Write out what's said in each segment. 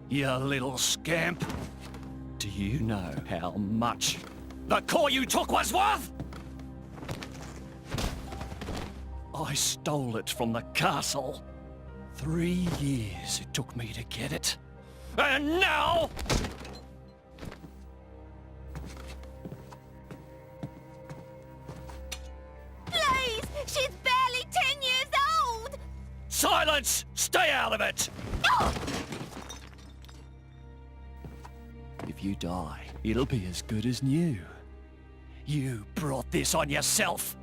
You little scamp. Do you know how much the core you took was worth? I stole it from the castle. 3 years it took me to get it. And now... Please! She's barely 10 years old! Silence! Stay out of it! Oh! If you die, it'll be as good as new. You brought this on yourself.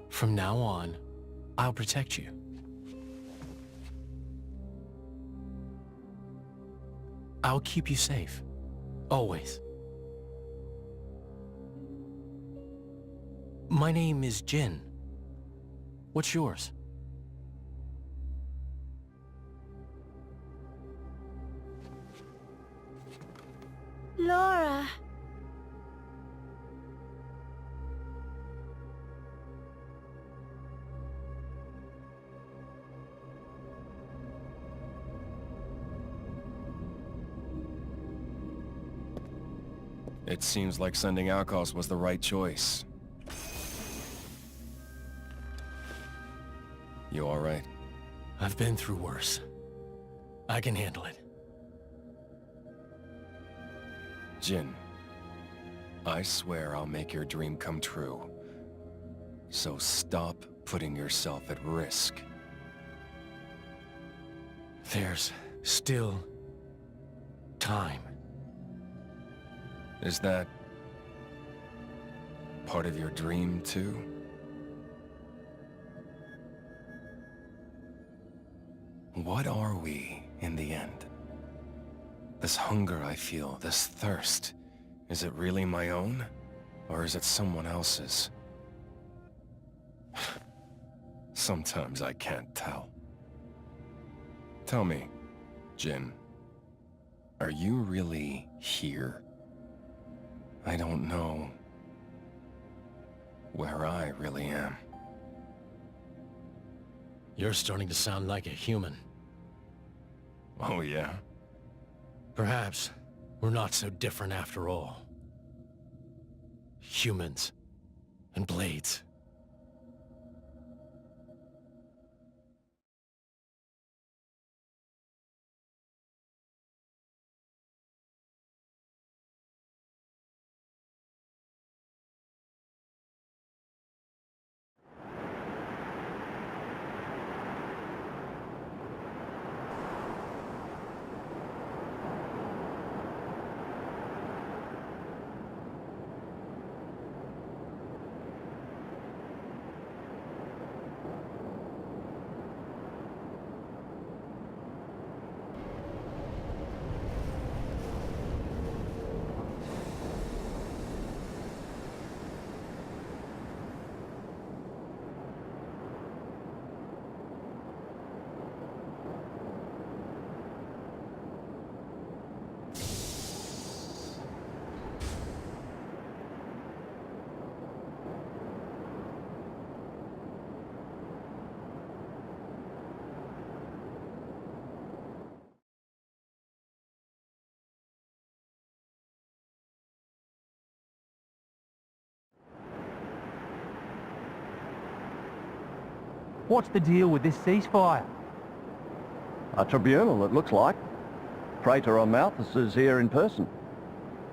From now on, I'll protect you. I'll keep you safe. Always. My name is Jin. What's yours? Laura. It seems like sending Outcasts was the right choice. You alright? I've been through worse. I can handle it. Jin, I swear I'll make your dream come true. So stop putting yourself at risk. There's still time. Is that part of your dream, too? What are we, in the end? This hunger I feel, this thirst, is it really my own? Or is it someone else's? Sometimes I can't tell. Tell me, Jin, are you really here? I don't know where I really am. You're starting to sound like a human. Oh, yeah? Perhaps we're not so different after all. Humans and blades. What's the deal with this ceasefire? A tribunal, it looks like. Praetor or Malthus is here in person.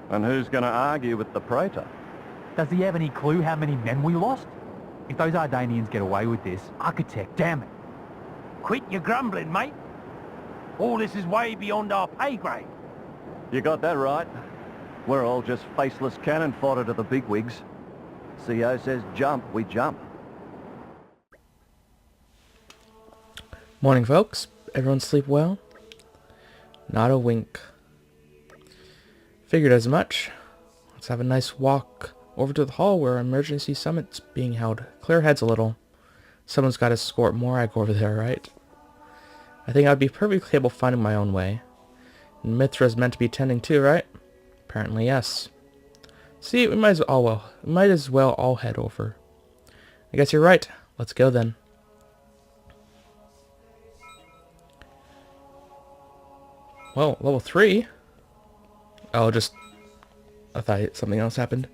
And who's going to argue with the Praetor? Does he have any clue how many men we lost? If those Ardanians get away with this, Architect, damn it. Quit your grumbling, mate. All this is way beyond our pay grade. You got that right. We're all just faceless cannon fodder to the bigwigs. CO says jump, we jump. Morning, folks. Everyone sleep well? Not a wink. Figured as much. Let's have a nice walk over to the hall where an emergency summit's being held. Clear heads a little. Someone's got to escort Morag over there, right? I think I'd be perfectly capable of finding my own way. And Mithra's meant to be tending too, right? Apparently yes. See, we might as well all head over. I guess you're right. Let's go then. Well, level 3? Oh, I thought something else happened.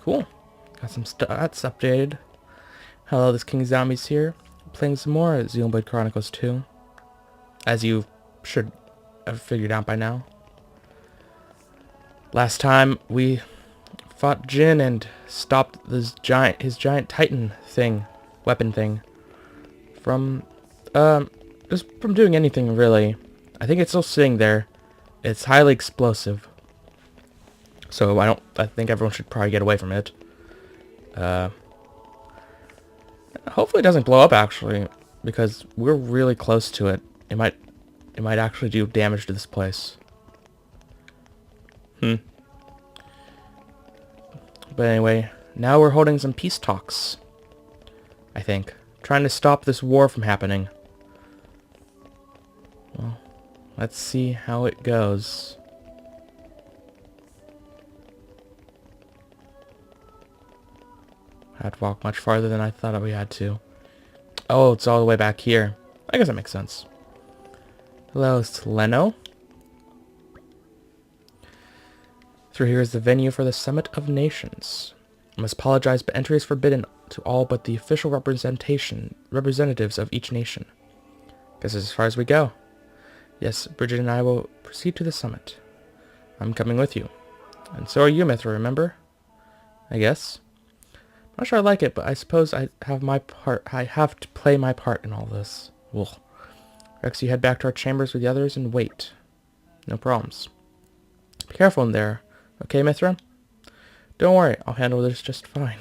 Cool. Got some stats updated. Hello, this King Zombie's here. Playing some more Xenoblade Chronicles 2. As you should have figured out by now. Last time we fought Jin and stopped his giant Titan thing, weapon thing, from just from doing anything really. I think it's still sitting there. It's highly explosive, so I think everyone should probably get away from it. Hopefully it doesn't blow up actually, because we're really close to it. It might actually do damage to this place. But anyway, now we're holding some peace talks. I think. Trying to stop this war from happening. Well, let's see how it goes. I had to walk much farther than I thought we had to. Oh, it's all the way back here. I guess that makes sense. Hello, it's Leno. Through here is the venue for the Summit of Nations. I must apologize, but entry is forbidden to all but the official representatives of each nation. Guess that's as far as we go. Yes, Bridget and I will proceed to the summit. I'm coming with you. And so are you, Mithra, remember? I guess. I'm not sure I like it, but I suppose I have to play my part in all this. Ugh. Rex, you head back to our chambers with the others and wait. No problems. Be careful in there. Okay, Mithra? Don't worry, I'll handle this just fine.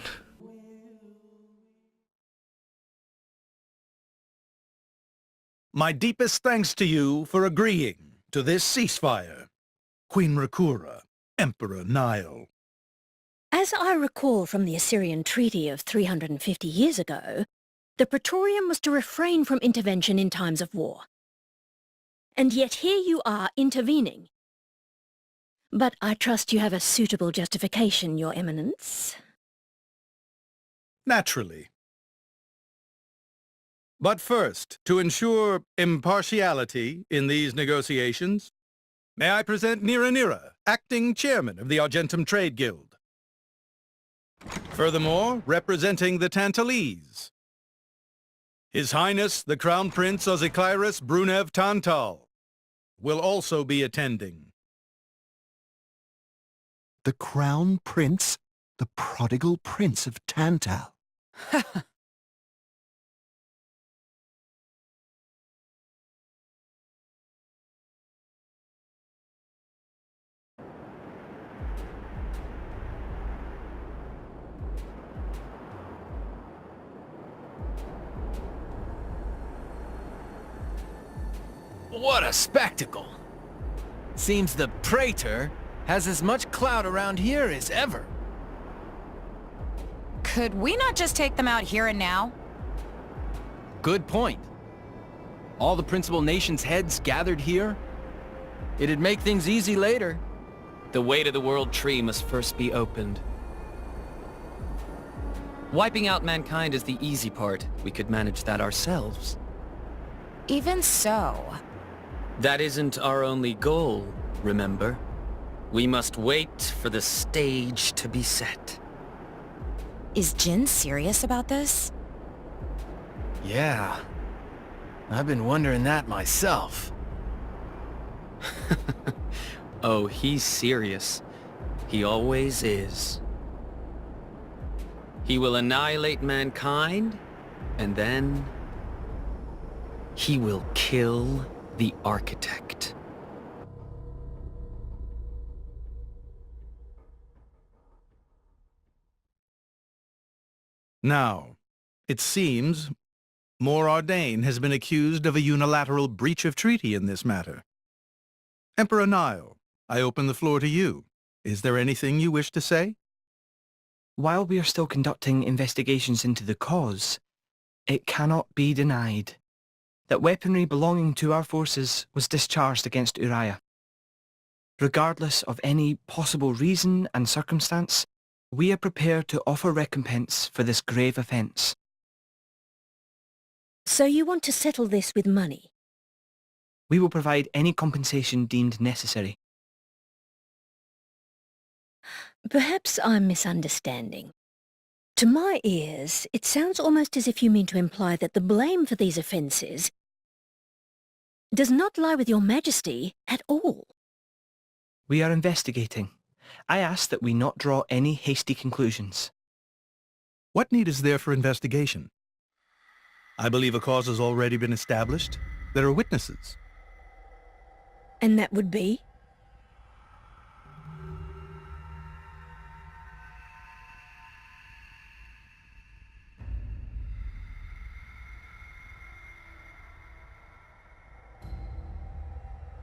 My deepest thanks to you for agreeing to this ceasefire. Queen Rakura, Emperor Nile. As I recall from the Assyrian treaty of 350 years ago, the Praetorium was to refrain from intervention in times of war. And yet here you are intervening. But I trust you have a suitable justification, Your Eminence. Naturally. But first, to ensure impartiality in these negotiations, may I present Nira, acting chairman of the Argentum Trade Guild. Furthermore, representing the Tantalese, His Highness the Crown Prince Ozikairis Brunev Tantal will also be attending. The Crown Prince? The prodigal Prince of Tantal. What a spectacle! Seems the Praetor has as much clout around here as ever. Could we not just take them out here and now? Good point. All the principal nations' heads gathered here? It'd make things easy later. The way to the World Tree must first be opened. Wiping out mankind is the easy part. We could manage that ourselves. Even so... That isn't our only goal, remember? We must wait for the stage to be set. Is Jin serious about this? Yeah. I've been wondering that myself. Oh, he's serious. He always is. He will annihilate mankind, and then... he will kill the Architect. Now, it seems Morardain has been accused of a unilateral breach of treaty in this matter. Emperor Nile, I open the floor to you. Is there anything you wish to say? While we are still conducting investigations into the cause, it cannot be denied that weaponry belonging to our forces was discharged against Uriah. Regardless of any possible reason and circumstance, we are prepared to offer recompense for this grave offence. So you want to settle this with money? We will provide any compensation deemed necessary. Perhaps I'm misunderstanding. To my ears, it sounds almost as if you mean to imply that the blame for these offences does not lie with your Majesty at all. We are investigating. I ask that we not draw any hasty conclusions. What need is there for investigation? I believe a cause has already been established. There are witnesses. And that would be?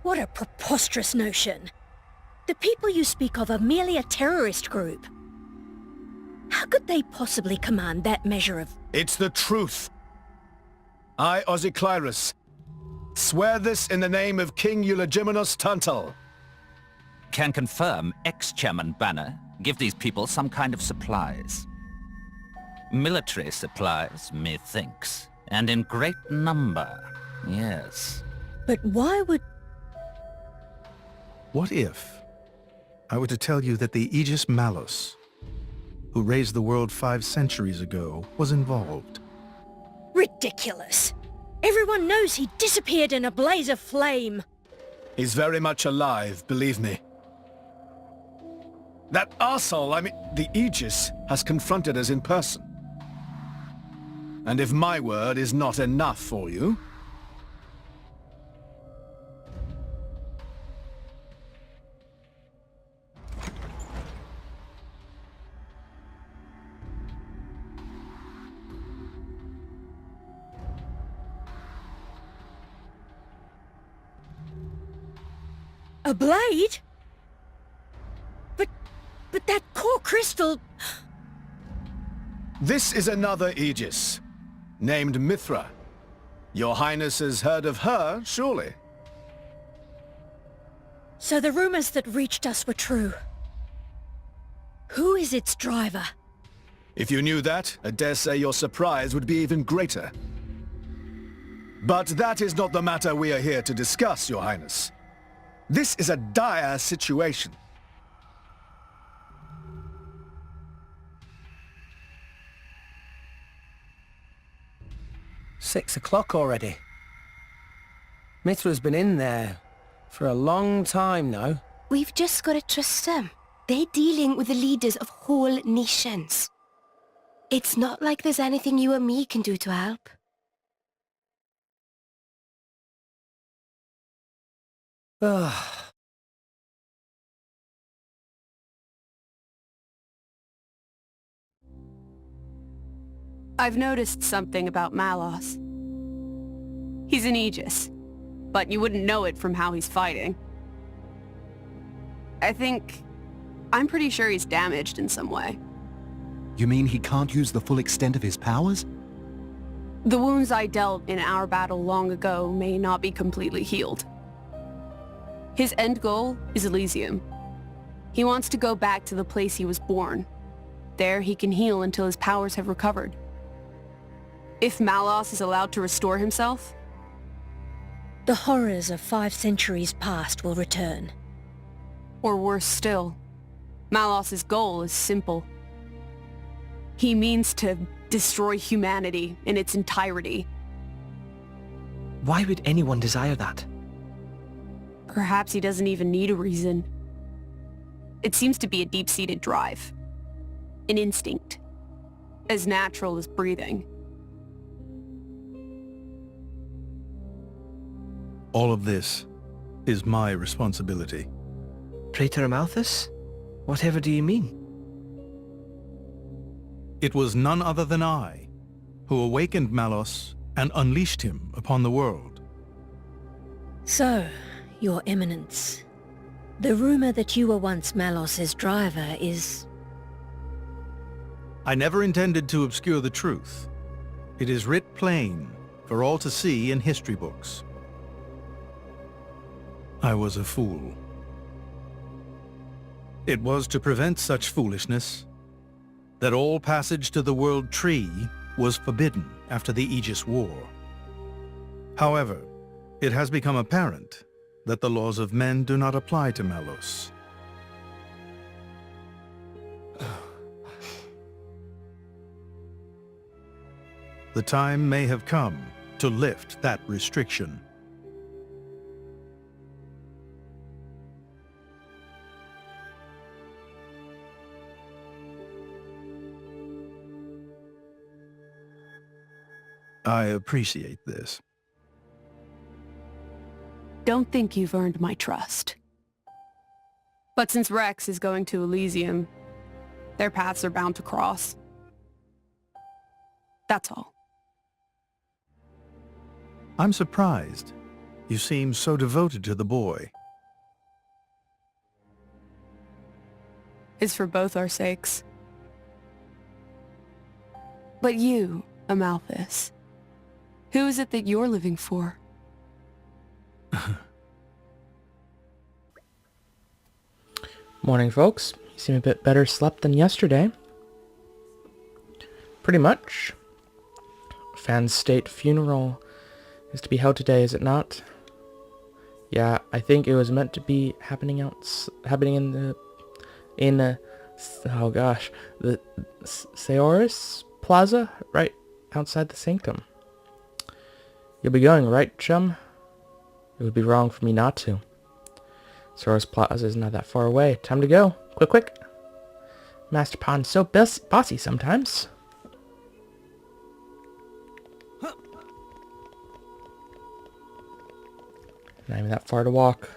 What a preposterous notion. The people you speak of are merely a terrorist group. How could they possibly command that measure of... It's the truth. I, Ozyclyrus, swear this in the name of King Eulogimenus Tantal. Can confirm ex-Chairman Banner give these people some kind of supplies. Military supplies, methinks, and in great number, yes. But why would... What if I were to tell you that the Aegis Malus, who raised the world 5 centuries ago, was involved? Ridiculous! Everyone knows he disappeared in a blaze of flame. He's very much alive, believe me. That arsehole, the Aegis, has confronted us in person. And if my word is not enough for you... A blade? But that core crystal... This is another Aegis, named Mithra. Your Highness has heard of her, surely? So the rumors that reached us were true. Who is its driver? If you knew that, I dare say your surprise would be even greater. But that is not the matter we are here to discuss, Your Highness. This is a dire situation. "6 o'clock already. Mithra's been in there for a long time now. We've just got to trust them. They're dealing with the leaders of whole nations. It's not like there's anything you or me can do to help. Ugh. I've noticed something about Malos. He's an Aegis, but you wouldn't know it from how he's fighting. I'm pretty sure he's damaged in some way. You mean he can't use the full extent of his powers? The wounds I dealt in our battle long ago may not be completely healed. His end goal is Elysium. He wants to go back to the place he was born. There he can heal until his powers have recovered. If Malos is allowed to restore himself, the horrors of 5 centuries past will return. Or worse still, Malos's goal is simple. He means to destroy humanity in its entirety. Why would anyone desire that? Perhaps he doesn't even need a reason. It seems to be a deep-seated drive. An instinct. As natural as breathing. All of this is my responsibility. Praetor Amalthus? Whatever do you mean? It was none other than I who awakened Malos and unleashed him upon the world. So, Your Eminence, the rumor that you were once Malos's driver is... I never intended to obscure the truth. It is writ plain for all to see in history books. I was a fool. It was to prevent such foolishness that all passage to the World Tree was forbidden after the Aegis War. However, it has become apparent that the laws of men do not apply to Malos. The time may have come to lift that restriction. I appreciate this. Don't think you've earned my trust. But since Rex is going to Elysium, their paths are bound to cross. That's all. I'm surprised. You seem so devoted to the boy. It's for both our sakes. But you, Amalthus, who is it that you're living for? Morning, folks. You seem a bit better slept than yesterday. Pretty much. Fan's state funeral is to be held today, is it not? Yeah, I think it was meant to be happening in the Seoris Plaza, right outside the sanctum. You'll be going, right, chum? It would be wrong for me not to. Soros Plaza is not that far away. Time to go. Quick, quick. Master Pond's so bossy sometimes. Not even that far to walk.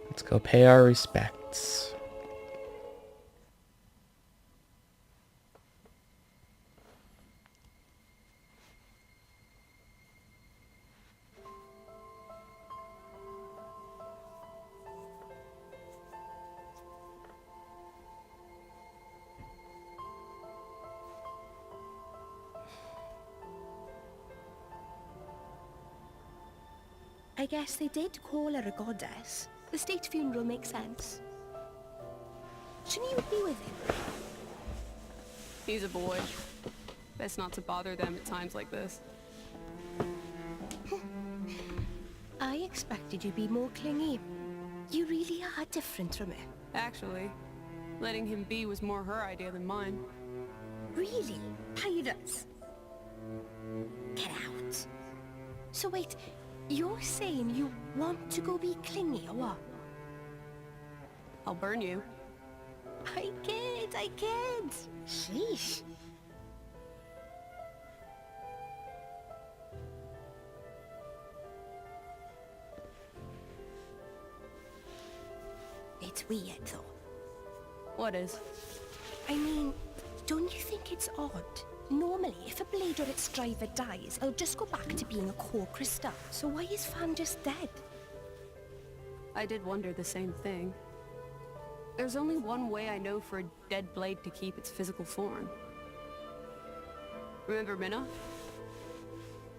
Let's go pay our respects. I guess they did call her a goddess. The state funeral makes sense. Shouldn't you be with him? He's a boy. Best not to bother them at times like this. I expected you to be more clingy. You really are different from her. Actually, letting him be was more her idea than mine. Really? Pirates? Get out. So wait, you're saying you want to go be clingy or what? I'll burn you. I kid. Sheesh. It's weird though. What is? I mean, don't you think it's odd? Normally, if a blade or its driver dies, it'll just go back to being a core crystal. So why is Fan just dead? I did wonder the same thing. There's only one way I know for a dead blade to keep its physical form. Remember Minna?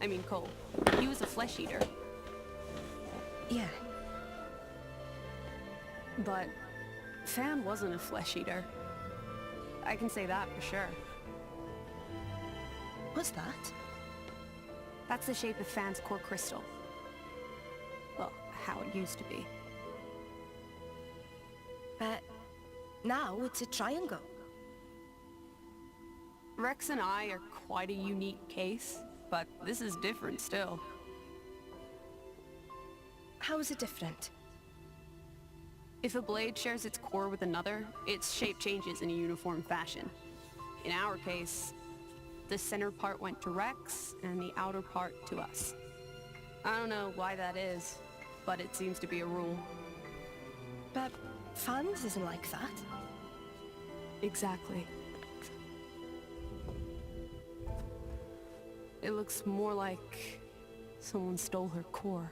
I mean Cole. He was a flesh eater. Yeah. But Fan wasn't a flesh eater. I can say that for sure. What's that? That's the shape of Fan's core crystal. Well, how it used to be. Now it's a triangle. Rex and I are quite a unique case, but this is different still. How is it different? If a blade shares its core with another, its shape changes in a uniform fashion. In our case, the center part went to Rex, and the outer part to us. I don't know why that is, but it seems to be a rule. But Fan's isn't like that. Exactly. It looks more like someone stole her core,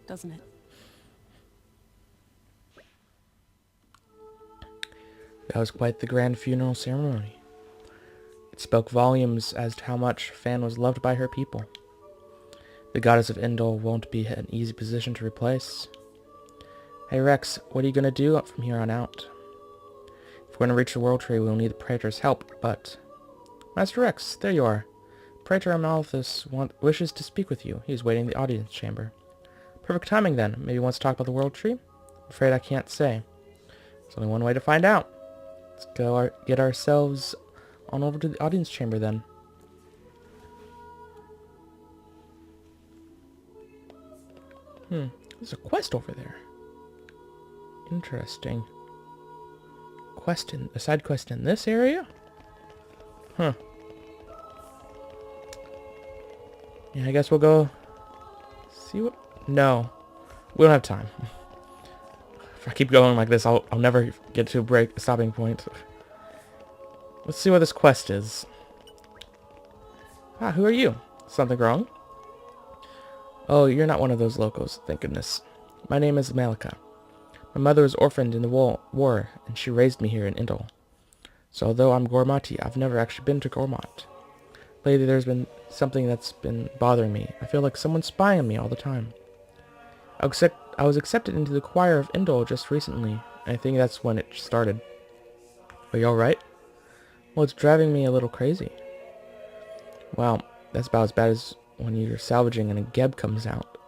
doesn't it? That was quite the grand funeral ceremony. It spoke volumes as to how much Fan was loved by her people. The goddess of Indol won't be an easy position to replace. Hey Rex, what are you gonna do from here on out? If we're gonna reach the World Tree, we'll need the Praetor's help, but... Master Rex, there you are. Praetor Amalthus wishes to speak with you. He's waiting in the audience chamber. Perfect timing then. Maybe he wants to talk about the World Tree? I'm afraid I can't say. There's only one way to find out. Let's go get ourselves on over to the audience chamber then. There's a quest over there. Interesting. A side quest in this area? Huh. Yeah, I guess we'll go see what... No. We don't have time. If I keep going like this, I'll never get to a stopping point. Let's see what this quest is. Ah, who are you? Something wrong? Oh, you're not one of those locals, thank goodness. My name is Malika. My mother was orphaned in the war, and she raised me here in Indol. So although I'm Gormati, I've never actually been to Gormat. Lately there's been something that's been bothering me. I feel like someone's spying on me all the time. I was accepted into the choir of Indol just recently, and I think that's when it started. Are you alright? Well, it's driving me a little crazy. Wow, that's about as bad as when you're salvaging and a geb comes out.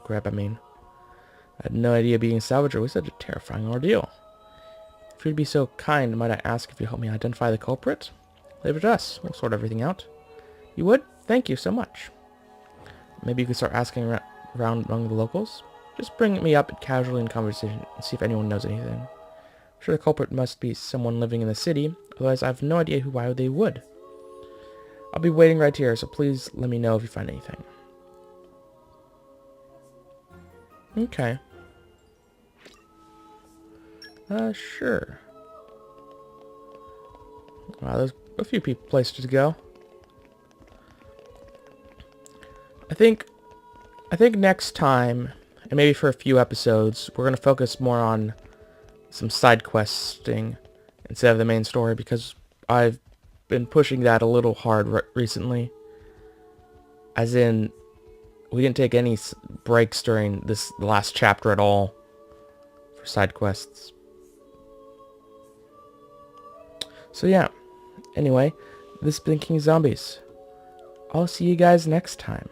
Grab, I mean. I had no idea being a salvager was such a terrifying ordeal. If you'd be so kind, might I ask if you help me identify the culprit? Leave it to us. We'll sort everything out. You would? Thank you so much. Maybe you could start asking around among the locals? Just bring me up casually in conversation and see if anyone knows anything. I'm sure the culprit must be someone living in the city, otherwise I have no idea why they would. I'll be waiting right here, so please let me know if you find anything. Okay. Sure. Wow, there's a few places to go. I think next time, and maybe for a few episodes, we're going to focus more on some side questing instead of the main story, because I've been pushing that a little hard recently. As in, we didn't take any breaks during this last chapter at all for side quests. So yeah, anyway, this has been King Zombies. I'll see you guys next time.